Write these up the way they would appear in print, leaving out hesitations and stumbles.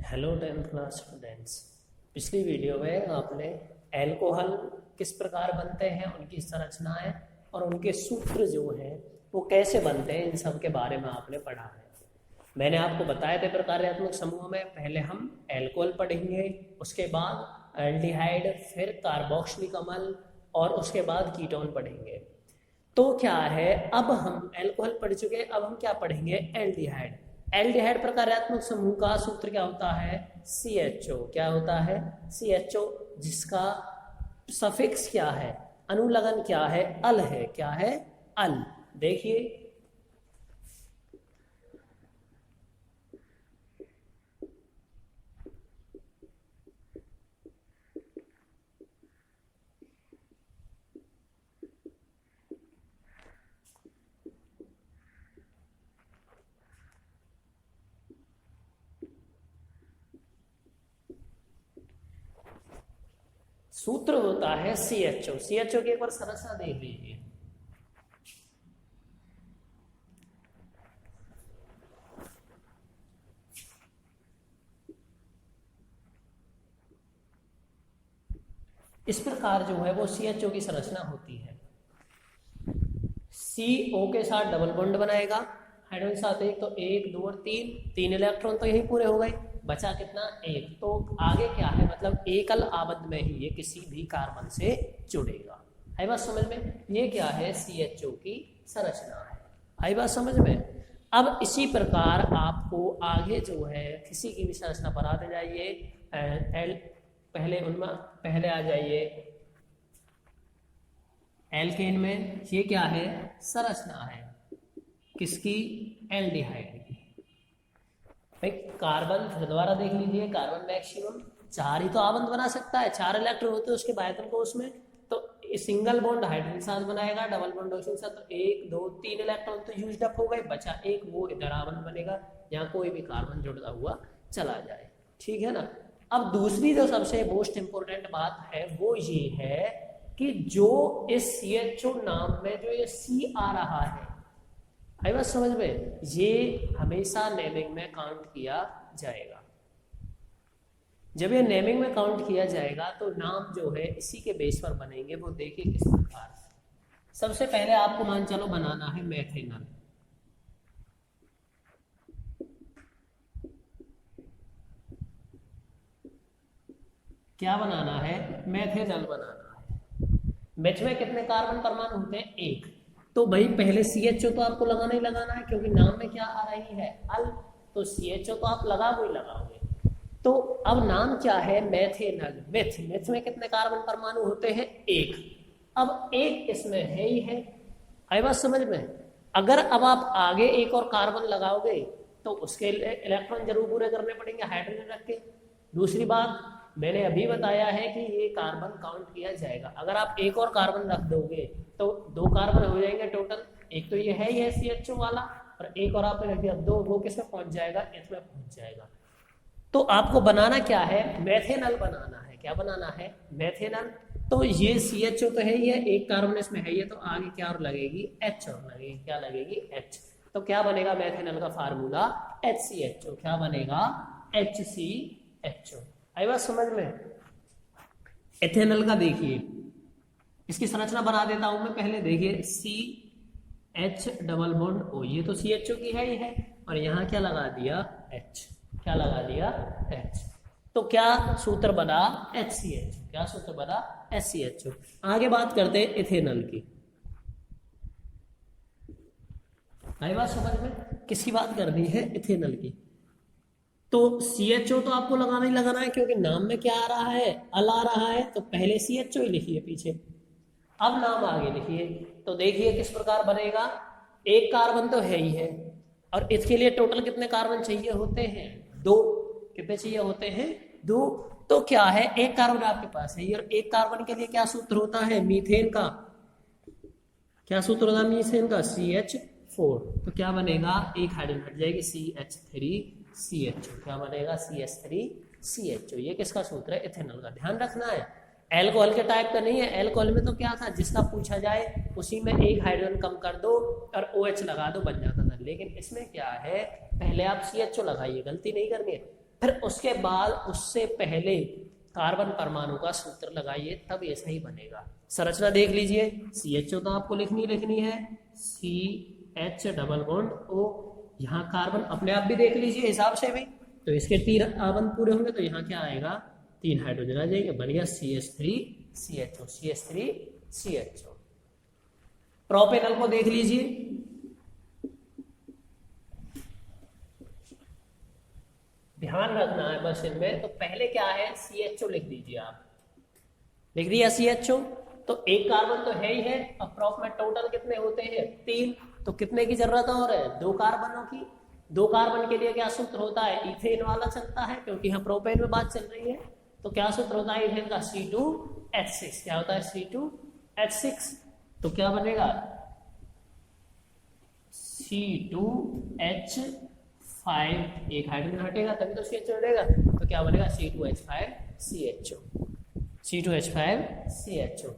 Hello 10th class students. पिछली video में आपने एल्कोहल किस प्रकार बनते हैं, उनकी संरचनाएं और उनके सूत्र जो हैं वो कैसे बनते हैं, इन सब के बारे में आपने पढ़ा है। मैंने आपको बताया थे प्रकार्यात्मक समूह में पहले हम एल्कोहल पढ़ेंगे, उसके बाद एल्डिहाइड, फिर कार्बोक्सिलिक अम्ल और उसके बाद कीटोन पढ़ेंगे। तो क्या है, अब हम एल्कोहल पढ़ चुके हैं, अब हम क्या पढ़ेंगे, एल्डिहाइड। एल्डिहाइड प्रकार्यात्मक समूह का सूत्र क्या होता है, CHO। क्या होता है, CHO, जिसका सफिक्स क्या है, अनुलग्न क्या है, अल है। क्या है, अल। देखिए सूत्र होता है CHO। CHO की एक बार संरचना देख लीजिए। इस प्रकार जो है वो CHO की संरचना होती है। CO के साथ डबल बॉन्ड बनाएगा, हाइड्रोजन के साथ एक, तो एक, दो और तीन इलेक्ट्रॉन तो यही पूरे हो गए, बचा कितना, एक। तो आगे क्या है, मतलब एकल आबद्ध में ही ये किसी भी कार्बन से जुड़ेगा। आई बात समझ में, ये क्या है, CHO की संरचना है। आई बात समझ में। अब इसी प्रकार आपको आगे जो है किसी की भी संरचना बनाते जाइए। पहले आ जाइए एल्केन में। ये क्या है, संरचना है किसकी, एल्डिहाइड की। भाई कार्बन दोबारा देख लीजिए, कार्बन मैक्सिमम 4 ही तो आबंध बना सकता है, 4 इलेक्ट्रॉन होते हैं उसके बायतन को उसमें, तो सिंगल बॉन्ड हाइड्रोजन के साथ बनाएगा, डबल बॉन्ड ऑक्सीजन के साथ, तो 1 2 3 इलेक्ट्रॉन तो यूज्ड अप हो गए, बचा एक, वो इधर आबंध बनेगा, यहाँ कोई भी कार्बन जुड़ता हुआ चला जाए। ठीक है ना। अब दूसरी जो सबसे मोस्ट इंपोर्टेंट बात है वो ये है कि जो इस CHO नाम में जो ये C आ रहा है, आई बात समझ में, ये हमेशा नेमिंग में काउंट किया जाएगा। जब ये नेमिंग में काउंट किया जाएगा तो नाम जो है इसी के बेस पर बनेंगे। वो देखिए किस प्रकार से। सबसे पहले आपको मान चलो बनाना है मेथेनॉल। क्या बनाना है, मेथेनॉल बनाना है। मेथ में कितने कार्बन परमाणु होते हैं, एक। तो भाई पहले CHO तो आपको लगाना ही लगाना है, क्योंकि नाम में क्या आ रही है, अल, तो CHO तो आप लगाओगे ही लगाओगे। तो अब नाम क्या है, मेथेनॉल। मेथ में कितने कार्बन परमाणु होते हैं, एक। अब एक इसमें है ही है, आई बात समझ में। अगर अब आप आगे एक और कार्बन लगाओगे तो उसके इलेक्ट्रॉन जरूर पूरे करने पड़ेंगे हाइड्रोजन रख के। दूसरी बात, मैंने अभी बताया है कि ये कार्बन काउंट किया जाएगा। अगर आप एक और कार्बन रख दोगे तो 2 कार्बन हो जाएंगे टोटल। एक तो ये है ही है CHO वाला, और एक और आपने रख दिया 2, वो किसमें पहुंच जाएगा, इसमें पहुंच जाएगा। तो आपको बनाना क्या है, मेथेनॉल बनाना है। क्या बनाना है, मेथेनॉल। तो ये CHO तो है ही है, एक कार्बन इसमें है ही है, तो आगे क्या और लगेगी, H और लगेगी। क्या लगेगी, H। तो क्या बनेगा मेथेनॉल का फार्मूला, HCHO। क्या बनेगा, HCHO। आई बात समझ में। एथेनॉल का देखिए, इसकी संरचना बना देता हूं मैं पहले। देखिए CH डबल बॉन्ड O, ये तो CHO की है ही है, और यहाँ क्या लगा दिया, H। क्या लगा दिया, H। तो क्या सूत्र बना, HCHO। क्या सूत्र बना, HCHO। आगे बात करते हैं इथेनॉल की। आई बात समझ में, किसकी बात करनी है, इथेनॉल की। तो CHO तो आपको लगाना ही लगाना है, क्योंकि नाम में क्या आ रहा है, अल आ रहा है, तो पहले CHO ही लिखिए पीछे, अब नाम आगे लिखिए। तो देखिए किस प्रकार बनेगा, एक कार्बन तो है ही है, और इसके लिए टोटल कितने कार्बन चाहिए होते हैं, 2। कितने चाहिए होते हैं, 2। तो क्या है, एक कार्बन आपके पास है, और एक कार्बन के लिए क्या सूत्र होता है, मीथेन का। क्या सूत्र होता है मीथेन का, CH4। तो क्या बनेगा, एक हाइड्रोजन हट जाएगी, CH3CHO। क्या बनेगा, CH3CHO। ये किसका सूत्र है, इथेनॉल का। ध्यान रखना है, एल्कोहल के टाइप का नहीं है। एल्कोहल में तो क्या था, जिसका पूछा जाए उसी में एक हाइड्रोजन कम कर दो और OH लगा दो, बन जाता था। लेकिन इसमें क्या है, पहले आप CHO लगाइए, गलती नहीं करनी है। फिर उसके बाद उससे पहले कार्बन परमाणु का सूत्र लगाइए, तब ये सही बनेगा। संरचना देख लीजिए, CHO तो आपको लिखनी है, CH डबल बॉन्ड O। यहाँ कार्बन अपने आप भी देख लीजिए हिसाब से भी, तो इसके 3 आवन पूरे होंगे, तो यहाँ क्या आएगा, 3 हाइड्रोजन आ जाएंगे, बन गया CH3CHO, CH3CHO। प्रोपेनल को देख लीजिए, ध्यान रखना है बस इनमें। तो पहले क्या है, CHO लिख दीजिए आप, लिख दिया CHO, तो एक कार्बन तो है ही है। अप्रॉक्स में टोटल कितने होते हैं, 3, तो कितने की जरूरत और है, 2 कार्बनों की। 2 कार्बन के लिए क्या सूत्र होता है, इथेन वाला चलता है, क्योंकि यहाँ प्रोपेन में बात चल रही है। तो क्या सूत्र होता है इथेन का, C2H6। क्या होता है, C2H6। तो क्या बनेगा, C2H5, एक हाइड्रोजन हटेगा तभी तो CH हटेगा, तो क्या बनेगा, C2H5CHO, C2H5CHO।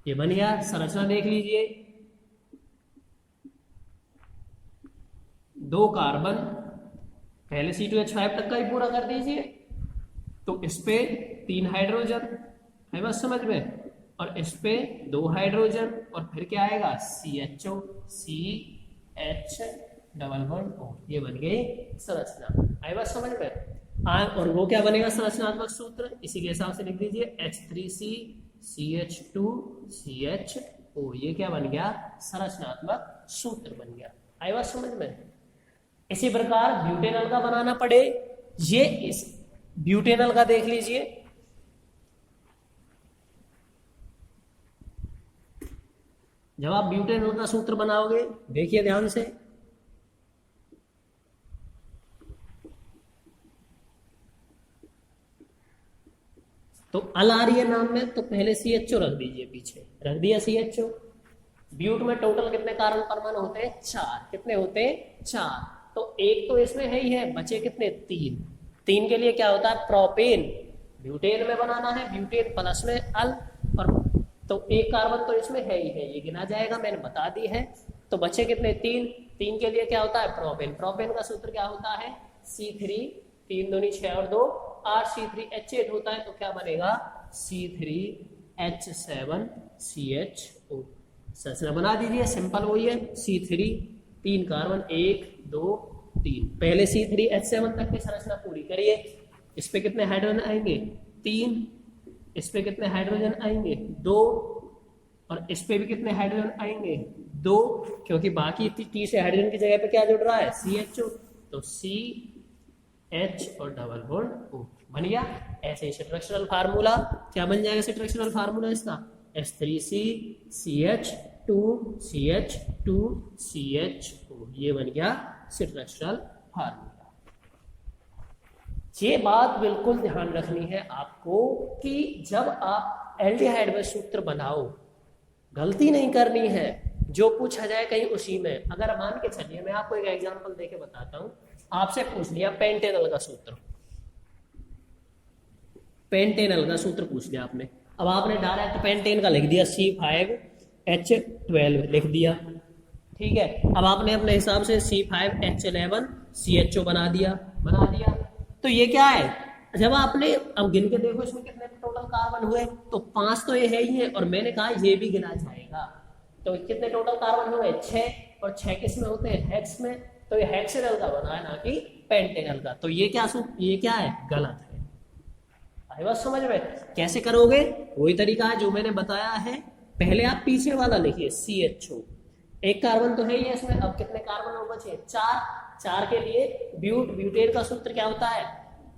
ये बन गया। संरचना देख लीजिए, 2 कार्बन, पहले C2H5 तक का ही पूरा कर दीजिए, तो इस पे 3 हाइड्रोजन है बस समझ में, और इस पे 2 हाइड्रोजन, और फिर क्या आएगा, CHO, CH double bond O। ये बन गई संरचना, आई बस समझ में। और वो क्या बनेगा संरचनात्मक सूत्र, इसी के हिसाब से लिख दीजिए, H3CCH2CHO। ये क्या बन गया, संरचनात्मक सूत्र बन गया, आई बात समझ में। इसी प्रकार ब्यूटेनॉल का बनाना पड़े, ये इस ब्यूटेनॉल का देख लीजिए, जब आप ब्यूटेनॉल का सूत्र बनाओगे, देखिए ध्यान से, तो अल आ रही है नाम में, तो पहले CHO रख दीजिए, पीछे रख दिया CHO। ब्यूट में टोटल कितने कार्बन परमाणु होते हैं, 4। कितने होते हैं, 4। तो एक तो इसमें है ही है, बचे कितने, 3। 3 के लिए क्या होता है, प्रोपेन। ब्यूटेन में बनाना है, ब्यूटेन प्लस में अल, और तो एक कार्बन तो इसमें है ही है, ये गिना जाएगा, मैंने बता दी है। तो बचे कितने, 3। 3 के लिए क्या होता है, प्रोपेन। प्रोपेन का सूत्र क्या होता है, C3, 3 दूनी 6 और 2 8, C3H8 होता है, तो क्या बनेगा, C3H7CHO। संरचना बना दीजिए, सिंपल वही है, C3, 3 कार्बन, 1 2 3। पहले C3H7 तक की संरचना पूरी करिए। इस पे कितने हाइड्रोजन आएंगे, 3। इस पे कितने हाइड्रोजन आएंगे, 2। और इस पे भी कितने हाइड्रोजन आएंगे, 2, क्योंकि बाकी तीसरे हाइड्रोजन की जगह पे क्या जुड़ रहा है, CHO। तो CH और डबल बॉन्ड O बन गया। ऐसे ही स्ट्रक्चरल फार्मूला क्या बन जाएगा, स्ट्रक्चरल फार्मूला इसका, H3CCH2CH2CHO। ये बन गया स्ट्रक्चरल फार्मूला। ये बात बिल्कुल ध्यान रखनी है आपको कि जब आप एल्डिहाइड में सूत्र बनाओ, गलती नहीं करनी है, जो पूछा जाए कहीं उसी में। अगर मान के चलिए, मैं आपको एक एग्जांपल देके बताता हूं, आपसे पूछ लिया पेंटेनल का सूत्र, पेंटेनल का सूत्र पूछ लिया आपने, अब आपने डायरेक्ट पेंटेन का लिख दिया, C5H12 लिख दिया, ठीक है। अब आपने अपने हिसाब से C5H11CHO बना दिया। तो ये क्या है, जब आपने अब गिन के देखो इसमें कितने टोटल कार्बन हुए, तो 5 तो ये है ही है, और मैंने कहा ये भी गिना जाएगा। तो कितने टोटल कार्बन हुए, 6, और 6 किस में होते हैं, हेक्स में। तो ये हेक्सेनल का बना है, ना कि पेंटेनल का। तो ये क्या है, गलत है। आई बात समझ में। कैसे करोगे, वही तरीका है जो मैंने बताया है। पहले आप पीछे वाला लिखिए, CHO, एक कार्बन तो है ही है इसमें। अब कितने कार्बन और बचे, 4। 4 के लिए ब्यूटेन का सूत्र क्या होता है,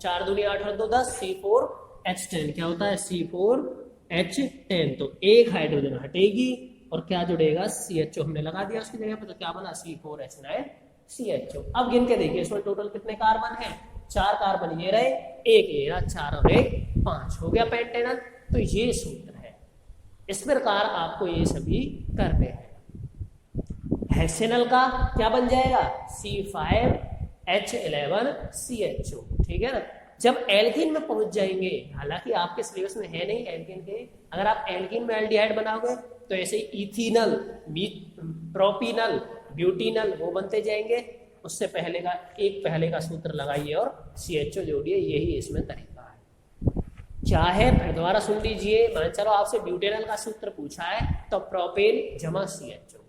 4 दूनी 8 और 2 10, C4H10। क्या होता है, C4H10। तो एक हाइड्रोजन हटेगी और क्या जुड़ेगा, CHO हमने लगा दिया उसकी जगह पे, तो क्या बना, C4H9CHO। अब गिन के देखिए इसमें टोटल कितने कार्बन है, 4 कार्बन ये रहे, एक ये रहा, 4 और 1 5 हो गया पेंटेनल। तो ये सूत्र है, इस प्रकार आपको ये सभी करने हैं। हेक्सेनल का क्या बन जाएगा, C5H11CHO, ठीक है ना। जब एल्कीन में पहुंच जाएंगे, हालांकि आपके सिलेबस में है नहीं एल्कीन के, अगर आप एल्कीन में एल्डिहाइड बनाओगे तो ऐसे इथेनल, प्रोपिनल, ब्यूटिनल वो बनते जाएंगे। उससे पहले का सूत्र लगाइए और CHO जोड़िए, यही इसमें तरीका है। चाहे फिर दोबारा सुन लीजिए, मान चलो आपसे ब्यूटेनॉल का सूत्र पूछा है तो प्रोपेन जमा CHO,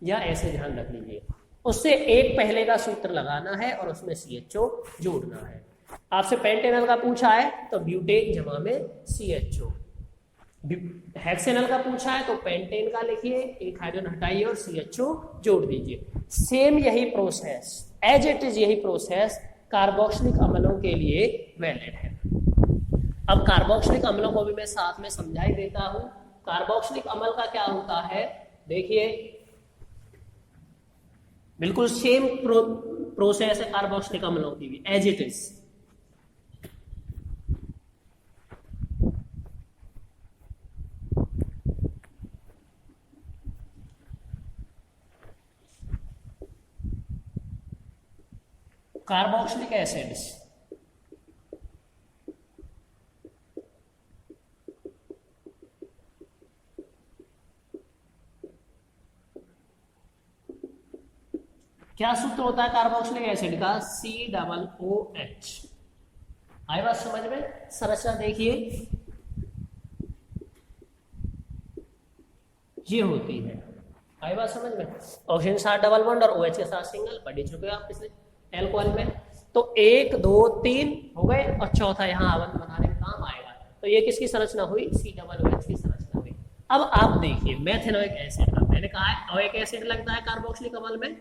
या ऐसे ध्यान रख लीजिए, उससे एक पहले का सूत्र लगाना है और उसमें CHO जोड़ना है। आपसे पेंटेनॉल का पूछा है तो ब्यूटेन जमा में CHO, हेक्सेनॉल का पूछा है तो पेंटेन का लिखिए, एक हाइड्रोजन हटाइए और CHO जोड़ दीजिए। सेम यही प्रोसेस, एज इट इज यही प्रोसेस कार्बोक्सिलिक अम्लों के लिए वैलिड है। अब कार्बोक्सिलिक अम्लों को भी मैं साथ में समझा ही देता हूं। कार्बोक्सिलिक अम्ल का क्या होता है, देखिए बिल्कुल सेम प्रोसेस है कार्बोक्सिलिक अम्लों की भी, as it is. Carboxylic acids क्या सूत्र होता है कार्बोक्सिलिक एसिड का, COOH। आई बात समझ में? संरचना देखिए ये होती है, आई बात समझ में? ऑक्सीजन के साथ डबल बॉन्ड और OH के साथ सिंगल, पढ़ चुके आप इसे एल्कोहल में। तो 1 2 3 हो गए और चौथा यहाँ आवन बनाने में काम आएगा। तो ये किसकी संरचना हुई, COOH की संरचना हुई। अब आप देखिए मेथेनोइक एसिड का, मैंने कहा है ओइक एसिड लगता है कार्बोक्सिलिक अम्ल में,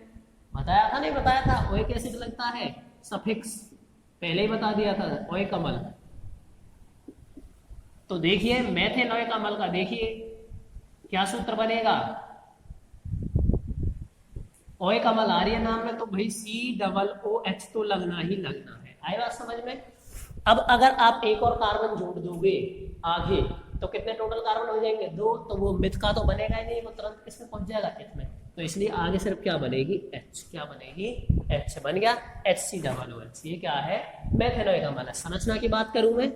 बताया था नहीं बताया था? ओइक एसिड लगता है, सफिक्स पहले ही बता दिया था, ओइक अम्ल। तो देखिए मेथेनोइक अम्ल का देखिए क्या सूत्र बनेगा, ओइक अम्ल आ रही है नाम में तो भाई COOH तो लगना ही लगना है। आई बात समझ में? अब अगर आप एक और कार्बन जोड़ दोगे आगे तो कितने टोटल कार्बन हो जाएंगे, 2। तो वो मिथ का तो बनेगा ही नहीं, वो तुरंत किसमें पहुंच जाएगा, इसमें। तो इसलिए आगे सिर्फ क्या बनेगी, H। क्या बनेगी, H बन गया, HCOOH। ये क्या है, मेथेनोइक अम्ल है। संरचना की बात करूं मैं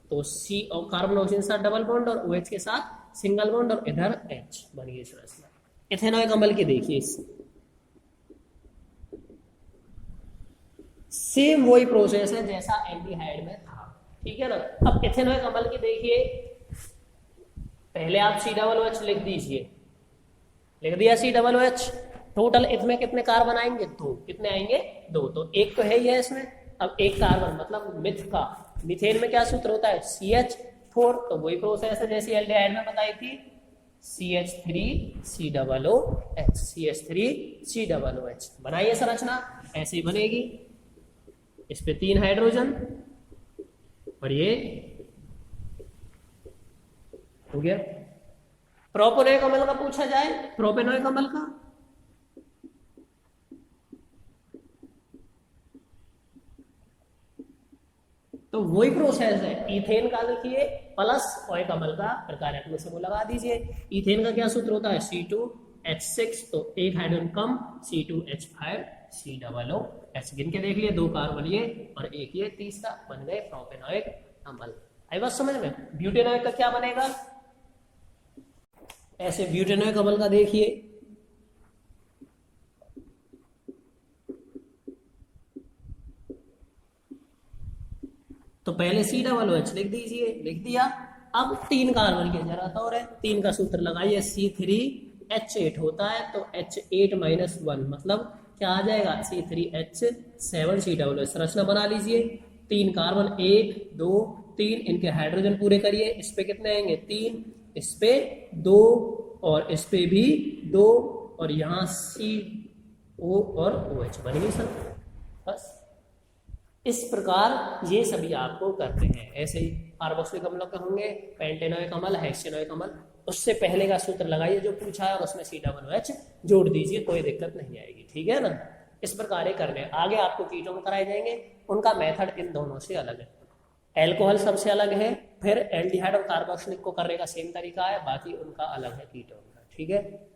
तो C और कार्बन ऑक्सीजन के साथ डबल बॉन्ड और OH के साथ सिंगल बॉन्ड और इधर H बन गई संरचना। इथेनोइक अम्ल की देखिए सेम वही प्रोसेस है जैसा एल्डिहाइड में था, ठीक है ना। अब इथेनोइक अम्ल की देखिए, पहले आप COOH लिख दीजिए, लिख दिया COOH। टोटल इसमें कितने कार्बन आएंगे, 2। कितने आएंगे, 2। तो एक तो है ही है इसमें, अब एक कार्बन मतलब मिथ का। मिथेन में क्या सूत्र होता है, CH4। तो वही प्रोसेस है जैसी एल्डिहाइड में बताई थी, CH3COOH, CH3COOH। बनाइए संरचना, ऐसे ही बनेगी। इस पे 3 हाइड्रोजन और ये हो गया। प्रोपेनोइक अम्ल का पूछा जाए, प्रोपेनोइक अम्ल का तो वही प्रोसेस है, इथेन का लिखिए प्लस ओइक अम्ल का प्रकार्यात्मक समूह लगा दीजिए। इथेन का क्या सूत्र होता है, C2H6। तो एक हाइड्रोजन कम, C2H5COOH। गिन के देख लिए, 2 कार्बन ये और एक ये, तीसरा बन गए प्रोपेनोइक अम्ल। आई बात समझ में? ब्यूटेनोइक का क्या बनेगा, ऐसे ब्यूटेनोइक अम्ल का देखिए, तो पहले COOH लिख दीजिए, लिख दिया। अब 3 कार्बन की जरूरत और है, 3 का सूत्र लगाइए, C3H8 होता है तो H8 - 1 मतलब क्या आ जाएगा, C3H7COOH। संरचना बना लीजिए, 3 कार्बन 1 2 3, इनके हाइड्रोजन पूरे करिए। इस पे कितने आएंगे, 3, इस पे 2 और इस पे भी 2 और यहाँ CO और OH बन गई सर। बस इस प्रकार ये सभी आपको करते हैं। ऐसे ही कार्बोक्सिलिक अम्लों के होंगे, पेंटेनोइक अम्ल, हेक्सेनोइक अम्ल, उससे पहले का सूत्र लगाइए जो पूछा है और उसमें COOH जोड़ दीजिए, कोई दिक्कत नहीं आएगी, ठीक है ना। इस प्रकार ये करने आगे आपको कीटोन कराए जाएंगे, उनका मेथड इन दोनों से अलग है। एल्कोहल सबसे अलग है, फिर एल्डिहाइड और कार्बोक्सिलिक को करने का सेम तरीका है, बाकी उनका अलग है कीटोन का, ठीक है।